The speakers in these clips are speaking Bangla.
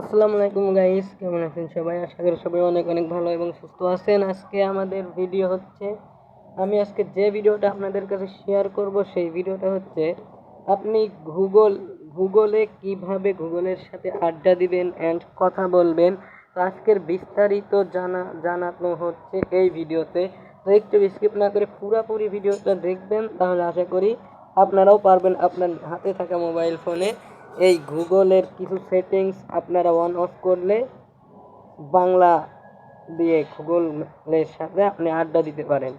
আসসালামু আলাইকুম গাইস, কেমন আছেন সবাই? আশা করি সবাই অনেক অনেক ভালো এবং সুস্থ আছেন। আজকে আমাদের ভিডিও হচ্ছে, আমি আজকে যে ভিডিওটা আপনাদের কাছে শেয়ার করব সেই ভিডিওটা হচ্ছে আপনি গুগলে কিভাবে গুগলের সাথে আড্ডা দিবেন অ্যান্ড কথা বলবেন। তো আজকের বিস্তারিত জানানো হচ্ছে এই ভিডিওতে। তো একটু স্কিপ না করে পুরোপুরি ভিডিওটা দেখবেন, তাহলে আশা করি আপনারাও পারবেন আপনার হাতে থাকা মোবাইল ফোনে এই গুগলের কিছু সেটিংস আপনারা অন অফ করলে বাংলা দিয়ে গুগলের সাথে আপনি আড্ডা দিতে পারেন।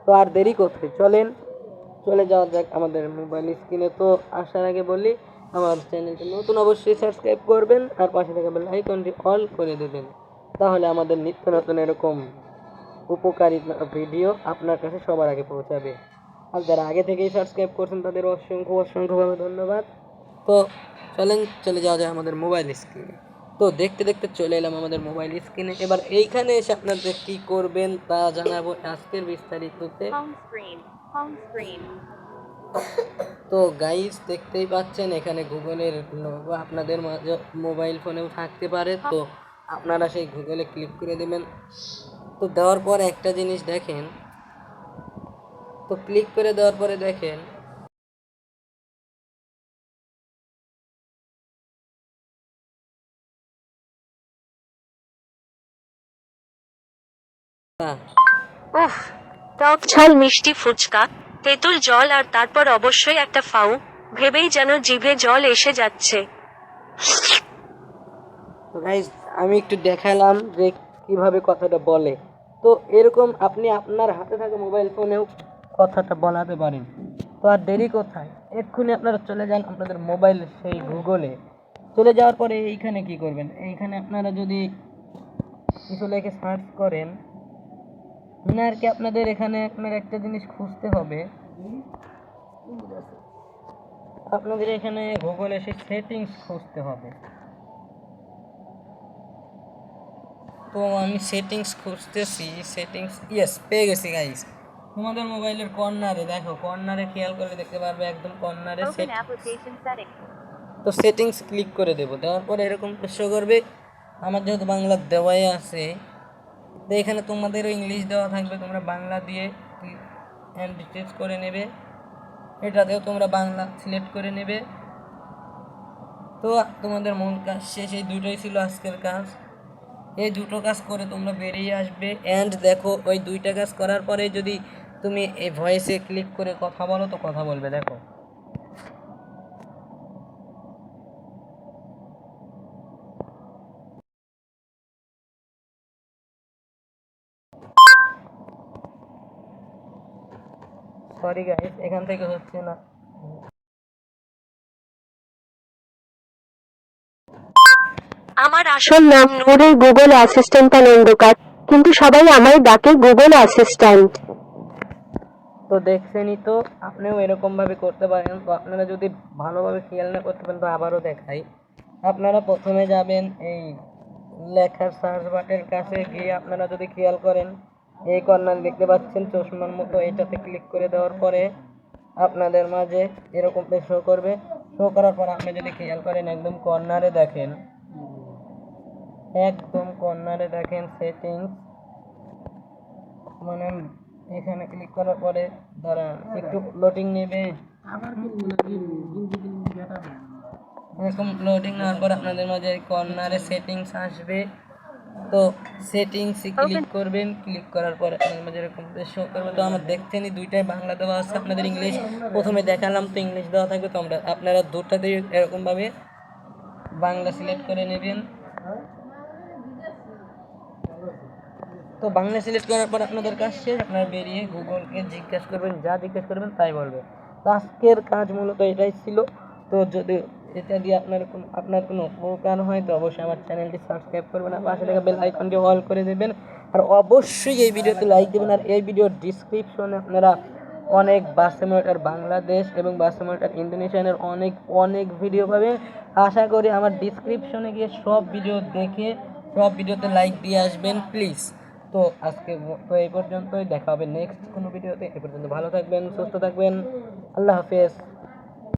তো আর দেরি করতে চলেন চলে যাওয়া যাক আমাদের মোবাইল স্ক্রিনে। তো আসার আগে বলি, আমার চ্যানেলটি নতুন অবশ্যই সাবস্ক্রাইব করবেন আর পাশে থাকা বেল আইকনটি অল করে দেবেন, তাহলে আমাদের নিত্য নতুন এরকম উপকারী ভিডিও আপনার কাছে সবার আগে পৌঁছাবে। আর যারা আগে থেকেই সাবস্ক্রাইব করছেন তাদের অসংখ্যভাবে ধন্যবাদ। তো চলে যাওয়া যায় আমাদের মোবাইল স্ক্রিনে। তো দেখতে দেখতে চলে এলাম আমাদের মোবাইল স্ক্রিনে। এবার এইখানে এসে আপনাদের কি করবেন তা জানাবো আজকের বিস্তারিততে। তো গাইস, দেখতেই পাচ্ছেন এখানে গুগলের লোগো আপনাদের মাঝে মোবাইল ফোনেও থাকতে পারে। তো আপনারা সেই গুগলে ক্লিক করে দেবেন। তো দেওয়ার পর একটা জিনিস দেখেন, তো ক্লিক করে দেওয়ার পরে দেখেন উফ, টক ঝাল মিষ্টি ফুচকা, তেঁতুল জল আর তারপর অবশ্যই একটা ফাউ, ভেবেই যেন জিভে জল এসে যাচ্ছে। তো গাইজ, আমি একটু দেখালাম যে কিভাবে কথাটা বলে। তো এরকম আপনি আপনার হাতে থাকা মোবাইল ফোনেও কথাটা বলাতে পারেন। তো আর দেরি কোথায়, এক্ষুনি আপনারা চলে যান আপনাদের মোবাইল সেই গুগলে। চলে যাওয়ার পরে এইখানে কি করবেন, এইখানে আপনারা যদি কিছু লিখে সার্চ করেন মানে আর কি, আপনাদের এখানে আপনার একটা জিনিস খুঁজতে হবে। আপনাদের এখানে গুগলে সেই সেটিংস খুঁজতে হবে। তো আমি সেটিংস খুঁজতেছি, সেটিংস পেয়ে গেছি গাইস। তোমাদের মোবাইলের কর্নারে দেখো, কর্নারে খেয়াল করে দেখতে পারবে একদম কর্নারে তো সেটিংস ক্লিক করে দেবো। দেওয়ার পরে এরকম শো করবে। আমার যেহেতু বাংলা দেওয়াই আছে, তো এখানে তোমাদেরও ইংলিশ দেওয়া থাকবে, তোমরা বাংলা দিয়ে অ্যান্ড ডিটেলস করে নেবে। এটাতেও তোমরা বাংলা সিলেক্ট করে নেবে। তো তোমাদের মূল কাজ শেষ। এই দুটোই ছিল আজকের কাজ। এই দুটো কাজ করে তোমরা বেরিয়ে আসবে। অ্যান্ড দেখো, ওই দুইটা কাজ করার পরে যদি তুমি এই ভয়েসে ক্লিক করে কথা বলো তো কথা বলবে। দেখো, সরি গাইস, এখান থেকে হচ্ছে না। আমার আসল নাম নূরের গুগল অ্যাসিস্ট্যান্ট আনন্দকার, কিন্তু সবাই আমায় ডাকে গুগল অ্যাসিস্ট্যান্ট। তো দেখছেনই তো, আপনিও এরকমভাবে করতে পারেন। তো আপনারা যদি ভালোভাবে খেয়াল না করতে পারেন তো আবারও দেখাই। আপনারা প্রথমে যাবেন এই লেখার সার্চ বাটের কাছে গিয়ে, আপনারা যদি খেয়াল করেন এই কর্নার দেখতে পাচ্ছেন চশমার মতো, এটাতে ক্লিক করে দেওয়ার পরে আপনাদের মাঝে এরকম শো করবে। শো করার পর আপনি যদি খেয়াল করেন একদম কর্নারে দেখেন, একদম কর্নারে দেখেন সেটিংস, মানে এখানে ক্লিক করার পরে দাঁড়ান একটু লোডিং নেবে। এরকম লোডিং নেওয়ার পর আপনাদের মাঝে কর্নারে সেটিংস আসবে। তো সেটিংসে ক্লিক করবেন। ক্লিক করার পর আপনাদের মাঝে এরকম শো করবে। তো আমার দেখছেনই দুইটাই বাংলা দেওয়া আছে, আপনাদের ইংলিশ প্রথমে দেখালাম তো ইংলিশ দেওয়া থাকবে। তো আপনারা দুটাতেই এরকমভাবে বাংলা সিলেক্ট করে নেবেন। তো বাংলা সিলেক্ট করার পর আপনাদের কাজ শেষ। আপনারা বেরিয়ে গুগলকে জিজ্ঞাসা করবেন, যা জিজ্ঞাসা করবেন তাই বলবে। তো আজকের কাজ মূলত এটাই ছিল। তো যদি এটা দিয়ে আপনার কোনো উপকার হয় তো অবশ্যই আমার চ্যানেলটি সাবস্ক্রাইব করবেন আর পাশে থাকা বেল আইকনটি অল করে দেবেন। আর অবশ্যই এই ভিডিওতে লাইক দেবেন। আর এই ভিডিওর ডিসক্রিপশনে আপনারা অনেক বাস সিমুলেটর বাংলাদেশ এবং বাস সিমুলেটর ইন্দোনেশিয়ানের অনেক অনেক ভিডিও পাবেন। আশা করি আমার ডিসক্রিপশনে গিয়ে সব ভিডিও দেখে সব ভিডিওতে লাইক দিয়ে আসবেন প্লিজ। তো আজকে তো এই পর্যন্তই, দেখা হবে নেক্সট কোনো ভিডিওতে। এ পর্যন্ত ভালো থাকবেন, সুস্থ থাকবেন, আল্লাহ হাফেজ।